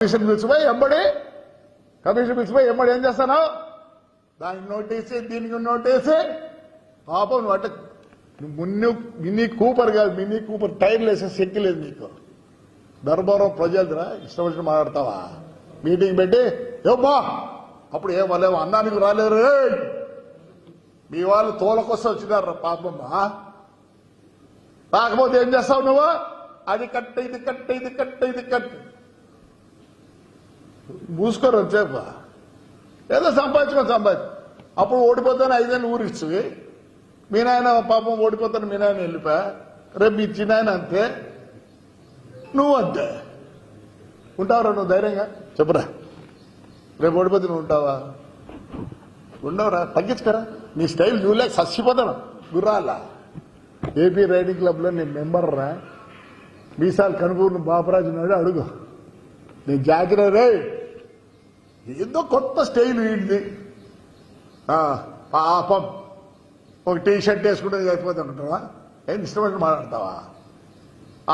Commission పిలిచిపోయి ఎంబడి ఏం చేస్తాను, దానికి నోటీసి దీనికి నోటీసి. పాపం నువ్వు అంటే మినీ కూపర్ కాదు, మినీ కూపర్ టైర్లు వేసే శక్తి లేదు నీకు. దర్బారం ప్రజలరా ఇష్టం వచ్చిన మాట్లాడతావా? మీటింగ్ పెట్టి ఏమ్మా అప్పుడు వాళ్ళేమో అన్నానికి రాలేరు, మీ వాళ్ళు తోలకొస్తే వచ్చినారు పాపమ్మా. రాకపోతే ఏం చేస్తావు నువ్వు? అది కట్ ఇది కట్ ఇది కట్ ఇది కట్ మూసుకోరు వచ్చేపా. ఏదో సంపాదించు. అప్పుడు ఓడిపోతాను 5 ఏళ్ళు ఊరిచ్చు. మీ నాయన పాపం ఓడిపోతాను, మీ నాయన వెళ్ళిపోయా. రేపు మీ చిన్నాయన అంతే, నువ్వు అంతే. ఉంటావురా నువ్వు? ధైర్యంగా చెప్పురా. రేపు ఓడిపోతే నువ్వు ఉంటావా? ఉండవురా. తగ్గించుకరా. నీ స్టైల్ చూడలేక చచ్చిపోతాను. గుర్రాలా ఏపీ రైడింగ్ క్లబ్ లో నేను మెంబర్ రా. మీసాలు కనుపూర్ని బాపరాజు నాడు అడుగు. నేను జాకిరా రే. ఏదో కొత్త స్టైల్ వీడిది. పాపం ఒక టీ షర్ట్ వేసుకుంటే చచ్చిపోతా ఉంటావా? ఏం ఇష్టపడి మాట్లాడతావా?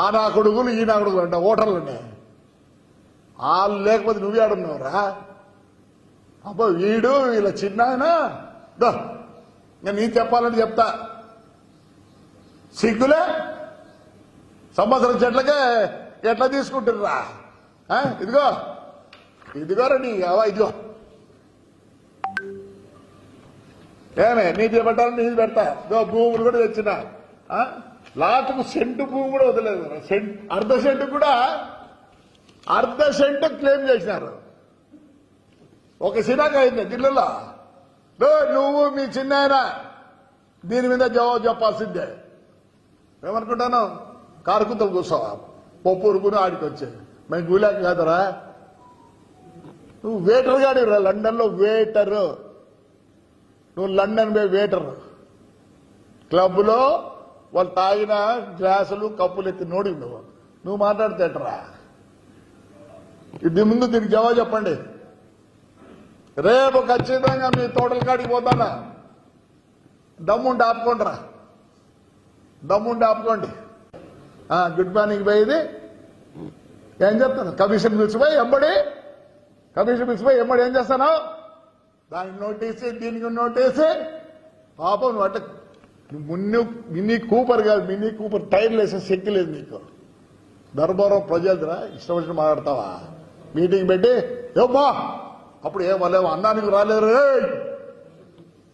ఆ నా కొడుకులు ఈ నా కొడుకులు అంట ఓటర్లు ఉన్నాయి. వాళ్ళు లేకపోతే నువ్వే ఆడున్నావురా. అబ్బో వీడు వీళ్ళ చిన్నాయన నేను చెప్పాలని చెప్తా. సిగ్గులే. సంవత్సరం చెట్లకే ఎట్లా తీసుకుంటుర్రా? ఇదిగోరా నీ ఇదిగో ఏమే నీకు చెప్పంటారు, నీకు పెడతా. ఇదో భూములు కూడా తెచ్చిన. లాస్ట్కు సెంటు భూమి కూడా వదలేదు. అర్ధ సెంటు క్లెయిమ్ చేసినారు. ఒక సినాక అయింది జిల్లాలో. నువ్వు మీ చిన్నాయన దీని మీద జవాబు చెప్పాల్సిందే. ఏమనుకుంటాను? కారుకుతలు కూర్చోవా పప్పు ఉరుకుని ఆడికి వచ్చేది. మేము గూలాక కాదరా. నువ్వు వేటర్ గాడిరా, లండన్ లో వేటరు. నువ్వు లండన్ పోయి వేటర్. క్లబ్ లో వాళ్ళు తాగిన గ్లాసులు కప్పులు ఎత్తి నోడి నువ్వు మాట్లాడితేటరా. ఇది ముందు దీనికి జవాబు చెప్పండి. రేపు ఖచ్చితంగా మీ తోటల కాడికి పోతానా? దమ్ముండి ఆపుకోండిరా. ఆపుకోండి. గుడ్ మార్నింగ్ పోయేది ఏం చెప్తాను? కమిషన్ పిలిచిపోయి ఎంబడి ఏం చేస్తాను? దానికి నోటీసి దీనికి నోటీసి. పాపం నువ్వు అంటే మినీ కూపర్ కాదు, మినీ కూపర్ టైర్లు వేసే శక్తి లేదు నీకు. దర్బారం ప్రజలరా ఇష్టం వచ్చిన మాట్లాడతావా? మీటింగ్ పెట్టి ఏమ్మా అప్పుడు వాళ్ళేమో అన్నానికి రాలేరు,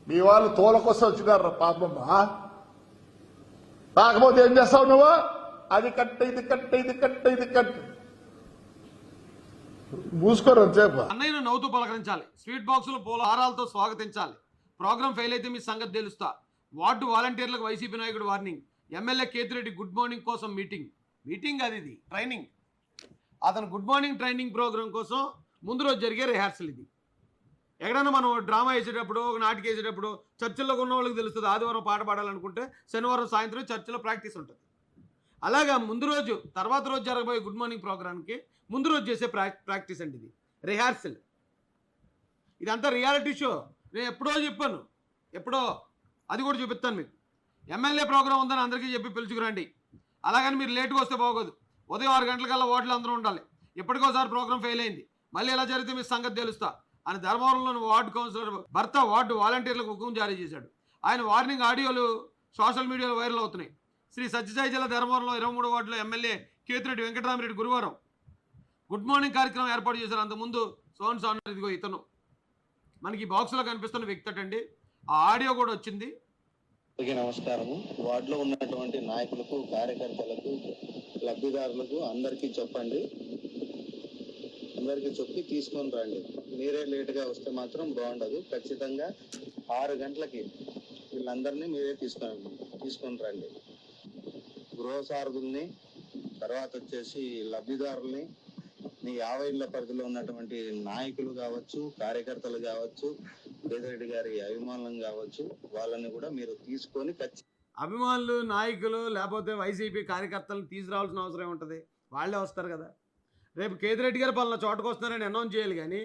మీ వాళ్ళు తోలకొస్తే వచ్చినారు పాపమ్మా. రాకపోతే ఏం చేస్తావు నువ్వు? అది కట్ ఇది కట్ ఇది కట్ ఇది కట్ మూసుకోరు వచ్చేప. అన్నయ్యను నవ్వుతూ పలకరించాలి. స్వీట్ బాక్సులు పూల హారాలతో స్వాగతించాలి. ప్రోగ్రామ్ ఫెయిల్ అయితే మీ సంగతి తెలుస్తా. వార్డు వాలంటీర్లకు వైసీపీ నాయకుడు warning. MLA Kethireddy good morning కోసం మీటింగ్ అది ట్రైనింగ్. అతను గుడ్ మార్నింగ్ ట్రైనింగ్ ప్రోగ్రామ్ కోసం ముందు రోజు జరిగే రిహార్సల్ ఇది. ఎక్కడైనా మనం డ్రామా వేసేటప్పుడు, ఒక నాటికి వేసేటప్పుడు చర్చిల్లో ఉన్న వాళ్ళకి తెలుస్తుంది. ఆదివారం పాట పాడాలనుకుంటే శనివారం సాయంత్రం చర్చిలో ప్రాక్టీస్ ఉంటుంది. అలాగా ముందు రోజు తర్వాత రోజు జరగబోయే గుడ్ మార్నింగ్ ప్రోగ్రామ్కి ముందు రోజు చేసే ప్రాక్టీస్ అండి ఇది, రిహార్సల్. ఇదంతా రియాలిటీ షో. నేను ఎప్పుడో చెప్పాను, అది కూడా చూపిస్తాను మీకు. ఎమ్మెల్యే ప్రోగ్రాం ఉందని అందరికీ చెప్పి పిలుచుకురండి. అలాగని మీరు లేటుగా వస్తే బాగోదు. ఉదయం 6 గంటలకల్లా ఓట్లు అందరూ ఉండాలి. ఎప్పటికోసారి ప్రోగ్రాం ఫెయిల్ అయింది, మళ్ళీ ఎలా జరిగితే మీ సంగతి తెలుస్తా అని ధర్మవరంలోని వార్డు కౌన్సిలర్ భర్త వార్డు వాలంటీర్లకు హుకుం జారీ చేశాడు. ఆయన వార్నింగ్ ఆడియోలు సోషల్ మీడియాలో వైరల్ అవుతున్నాయి. శ్రీ సత్యసాయి జిల్లా ధర్మవరంలో 23 వార్డులో ఎమ్మెల్యే కేతిరెడ్డి వెంకటరామరెడ్డి గురువారం గుడ్ మార్నింగ్ కార్యక్రమం ఏర్పాటు చేశారు. అంతకుముందు సోన్ ఇదిగో ఇతను మనకి బాక్స్లో కనిపిస్తున్న వ్యక్తి అటండి. ఆ ఆడియో కూడా వచ్చింది. నమస్కారము. వార్డులో ఉన్నటువంటి నాయకులకు, కార్యకర్తలకు, లబ్ధిదారులకు అందరికీ చెప్పండి. అందరికీ చెప్పి తీసుకొని రండి. మీరే లేటుగా వస్తే మాత్రం బాగుండదు. ఖచ్చితంగా 6 గంటలకి వీళ్ళందరినీ మీరే తీసుకొని రండి. గృహ సారథుల్ని, తర్వాత వచ్చేసి లబ్ధిదారుల్ని, మీ 50 ఇళ్ల పరిధిలో ఉన్నటువంటి నాయకులు కావచ్చు, కార్యకర్తలు కావచ్చు, కేతిరెడ్డి గారి అభిమానులు కావచ్చు, వాళ్ళని కూడా మీరు తీసుకొని అభిమానులు, నాయకులు లేకపోతే వైసీపీ కార్యకర్తలను తీసుకురావాల్సిన అవసరం ఉంటుంది. వాళ్ళే వస్తారు కదా. రేపు కేతిరెడ్డి గారు పలానా చోటకు వస్తున్నారని అనౌన్స్ చేయాలి. కానీ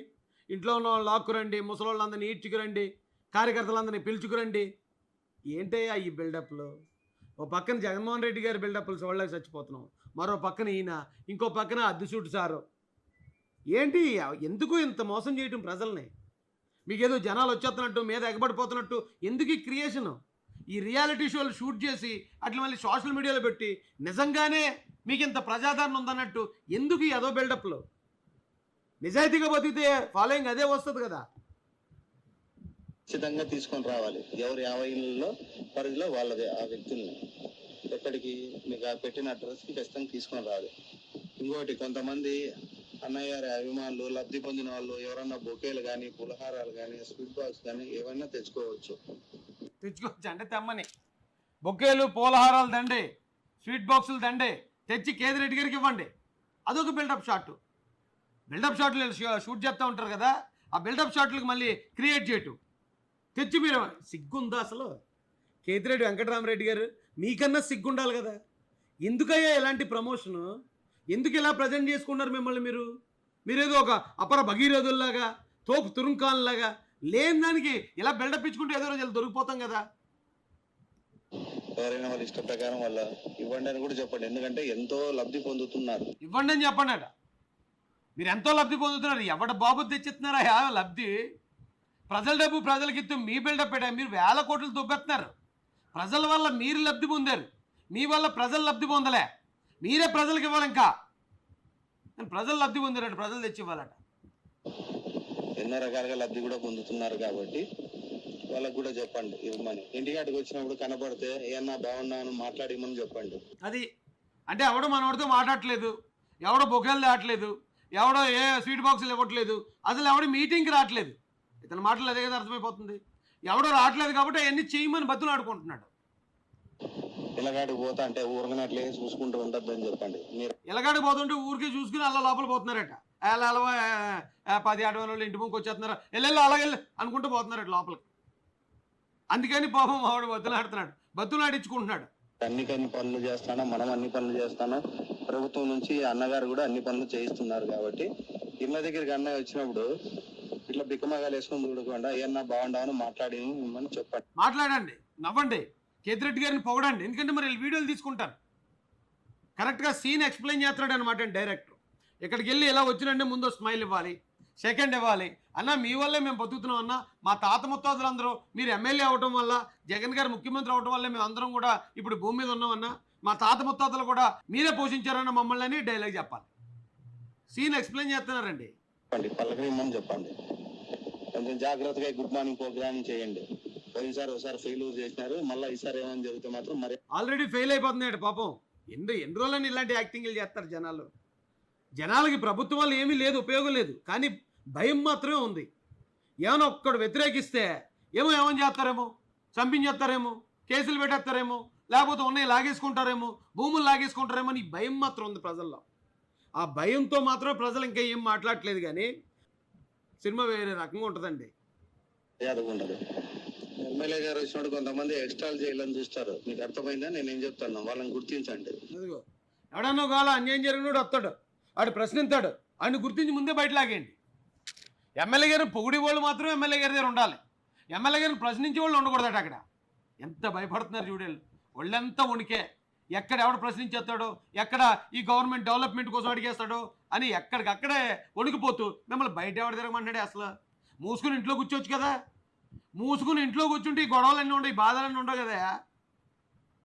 ఇంట్లో ఉన్న వాళ్ళు లాక్కురండి, ముసలోళ్ళందరినీ ఈడ్చుకురండి, కార్యకర్తలందరినీ పిలుచుకురండి. ఏంటయ్యా ఈ బిల్డప్లు? ఓ పక్కన జగన్మోహన్ రెడ్డి గారి బిల్డప్లు చూడలేక చచ్చిపోతున్నాం, మరో పక్కన ఈయన, ఇంకో పక్కన అద్దుసూటి సారు. ఏంటి ఎందుకు ఇంత మోసం చేయటం ప్రజల్ని? మీకేదో జనాలు వచ్చేస్తున్నట్టు మీద ఎగబడిపోతున్నట్టు ఎందుకు ఈ క్రియేషన్? ఈ రియాలిటీ షోలు షూట్ చేసి అట్లా మళ్ళీ సోషల్ మీడియాలో పెట్టి నిజంగానే మీకు ఇంత ప్రజాదరణ ఉందన్నట్టు ఎందుకు ఈ అదో బిల్డప్లో? నిజాయితీగా బతికితే ఫాలోయింగ్ అదే వస్తుంది కదా. ఖచ్చితంగా తీసుకొని రావాలి. ఎవరి 50 ఇళ్ళలో పరిధిలో వాళ్ళది ఆ వ్యక్తుల్ని ఎక్కడికి మీకు ఆ పెట్టిన అడ్రస్కి ఖచ్చితంగా తీసుకొని రావాలి. ఇంకోటి, కొంతమంది అన్నయ్య గారి అభిమానులు, లబ్ధి పొందిన వాళ్ళు ఎవరన్నా బొకేలు కానీ, పులహారాలు కానీ, స్వీట్ బాక్స్ కానీ ఏమైనా తెచ్చుకోవచ్చు అంటే తెమ్మని బొకేలు పూలహారాలు దండే, స్వీట్ బాక్సులు దండే తెచ్చి కేదిరెడ్డి గారికి ఇవ్వండి. అదొక బిల్డప్ షాట్. బిల్డప్ షాట్లు షూట్ చేస్తూ ఉంటారు కదా, ఆ బిల్డప్ షాట్లకు మళ్ళీ క్రియేట్ చేయటం తెచ్చి మీరు. సిగ్గుందా అసలు? కేతిరెడ్డి వెంకటరామరెడ్డి గారు మీకన్నా సిగ్గుండాలి కదా. ఎందుకయ్యా ఇలాంటి ప్రమోషను? ఎందుకు ఇలా ప్రజెంట్ చేసుకున్నారు మిమ్మల్ని మీరేదో ఒక అపర భగీరథుల్లాగా, తోపు తురుంకాన్లాగా లేని దానికి ఇలా బిల్డప్ ఇచ్చుకుంటే ఏదో రోజు దొరికిపోతాం కదా. ఎవరైనా వాళ్ళ ఇష్ట ప్రకారం వాళ్ళ ఇవ్వండి అని కూడా చెప్పండి. ఎందుకంటే ఎంతో లబ్ధి పొందుతున్నారు. ఇవ్వండి అని చెప్పండి అట. మీరు ఎంతో లబ్ధి పొందుతున్నారు. ఎవడ బాబు తెచ్చిస్తున్నారా లబ్ధి? ప్రజల డబ్బు ప్రజలకి ఇస్తూ మీ బిల్డప్ పెట్టా. మీరు వేల కోట్లు దొబ్బెత్తున్నారు. ప్రజల వల్ల మీరు లబ్ధి పొందారు, మీ వల్ల ప్రజలు లబ్ధి పొందలే. మీరే ప్రజలకు ఇవ్వాలి. ఇంకా ప్రజలు లబ్ధి పొందారట, ప్రజలు తెచ్చి ఇవ్వాలట. ఎన్నో రకాలుగా లబ్ధి కూడా పొందుతున్నారు కాబట్టి వాళ్ళకు కూడా చెప్పండి ఇవ్వమని. ఇంటికాడికి వచ్చినప్పుడు కనపడితే ఏమన్నా బాగున్నాను మాట్లాడిమని చెప్పండి. అది అంటే ఎవడో మనవాడితో మాట్లాడట్లేదు, ఎవడో బొకేలు దాటలేదు, ఎవడో ఏ స్వీట్ బాక్సులు ఇవ్వట్లేదు, అసలు ఎవడో మీటింగ్కి రావట్లేదు. ఇతని మాటలు అదే కదా అర్థమైపోతుంది. ఎవడో రావట్లేదు కాబట్టి అవన్నీ చేయమని బతులు ఆడుకుంటున్నాడు. ఇలాగాడికి పోతా అంటే ఊరగానే అట్లే చూసుకుంటూ ఉండద్దని చెప్పండి. మీరు ఎలాగాడికి పోతుంటే ఊరికే చూసుకుని అలా లోపల పోతున్నారట. అలా 10 ఆట వాళ్ళు ఇంటి ముందుకు వచ్చేస్తున్నారు, వెళ్ళి అలాగెళ్ళి అనుకుంటూ పోతున్నారట లోపలికి. అందుకని పాపం ఆవిడ బతులాడుతున్నాడు, బతులాడించుకుంటున్నాడు. అన్ని పనులు చేస్తాను, మనం అన్ని పనులు చేస్తాను. ప్రభుత్వం నుంచి అన్నగారు కూడా అన్ని పనులు చేయిస్తున్నారు కాబట్టి ఇళ్ళ దగ్గరికి అన్నయ్య వచ్చినప్పుడు ఇట్లా బిక్కమగాలు వేసుకొని చూడకుండా ఏమన్నా బాగుండావని మాట్లాడి చెప్పండి. మాట్లాడండి, నవ్వండి, కేతిరెడ్డి గారిని పొగడండి. ఎందుకంటే మరి వీడియోలు తీసుకుంటారు. కరెక్ట్గా సీన్ ఎక్స్ప్లెయిన్ చేస్తున్నాడు అనమాట డైరెక్టర్. ఇక్కడికి వెళ్ళి ఇలా వచ్చినంటే ముందు స్మైల్ ఇవ్వాలి, సెకండ్ ఇవ్వాలి. అన్న మీ వల్లే మేము బతుకుతున్నాం అన్న, మా తాత ముత్తాతలందరూ మీరు ఎమ్మెల్యే అవటం వల్ల, జగన్ గారు ముఖ్యమంత్రి అవటం వల్లే మేము అందరం కూడా ఇప్పుడు భూమి మీద ఉన్నామన్నా, మా తాత ముత్తాతలు కూడా మీరే పోషించారన్న మమ్మల్ని అని డైలాగ్ చెప్పాలి. సీన్ ఎక్స్ప్లెయిన్ చేస్తున్నారండి. పలకరిమ్మని చెప్పండి. కొంచెం జాగ్రత్తగా గుడ్ మార్నింగ్ ప్రోగ్రామ్ చేయండి. ఒకసారి ఫెయిల్ చేసినారు, మళ్ళీ ఈసారి ఏమైనా జరిగితే మాత్రం మరి ఆల్రెడీ ఫెయిల్ అయిపోతున్నాడు పాపం. ఎన్ని రోజులని ఇలాంటి యాక్టింగ్లు చేస్తారు జనాలు. జనాలకి ప్రభుత్వం వల్ల ఏమీ లేదు, ఉపయోగం లేదు, కానీ భయం మాత్రమే ఉంది. ఏమైనా ఒక్కడు వ్యతిరేకిస్తే ఏమని చేస్తారేమో, చంపించేస్తారేమో, కేసులు పెట్టేస్తారేమో, లేకపోతే ఉన్నాయి లాగేసుకుంటారేమో, భూములు లాగేసుకుంటారేమో అని భయం మాత్రం ఉంది ప్రజల్లో. ఆ భయంతో మాత్రం ప్రజలు ఇంకా ఏం మాట్లాడట్లేదు. కానీ సినిమా వేరే రకంగా ఉంటుందండి. ఉండదు. ఎమ్మెల్యే గారు వచ్చినప్పుడు కొంతమంది ఎక్స్ట్రాలు చేయాలని చూస్తారు. మీకు అర్థమైందా నేనేం చెప్తాను? వాళ్ళని గుర్తించండి. అదిగో ఎవడన్నా ఒకవేళ అన్యాయం జరిగినోడు వస్తాడు, ఆడు ప్రశ్నిస్తాడు, ఆయన గుర్తించి ముందే బయట లాగేయండి. ఎమ్మెల్యే గారిని పొగిడి వాళ్ళు మాత్రం ఎమ్మెల్యే గారి దగ్గర ఉండాలి, ఎమ్మెల్యే గారిని ప్రశ్నించే వాళ్ళు ఉండకూడదట. అక్కడ ఎంత భయపడుతున్నారు చూడేళ్ళు, ఒళ్ళంతా వణికే. ఎక్కడ ఎవడు ప్రశ్నించేస్తాడో, ఎక్కడ ఈ గవర్నమెంట్ డెవలప్మెంట్ కోసం అడిగేస్తాడో అని ఎక్కడికక్కడే వణికిపోతూ మిమ్మల్ని బయట ఎవడు తిరగమంటాడే? అసలు మూసుకుని ఇంట్లో కూర్చోవచ్చు కదా. మూసుకుని ఇంట్లో కూర్చుంటే ఈ గొడవలన్నీ ఉండవు, ఈ బాధలన్నీ ఉండవు కదా.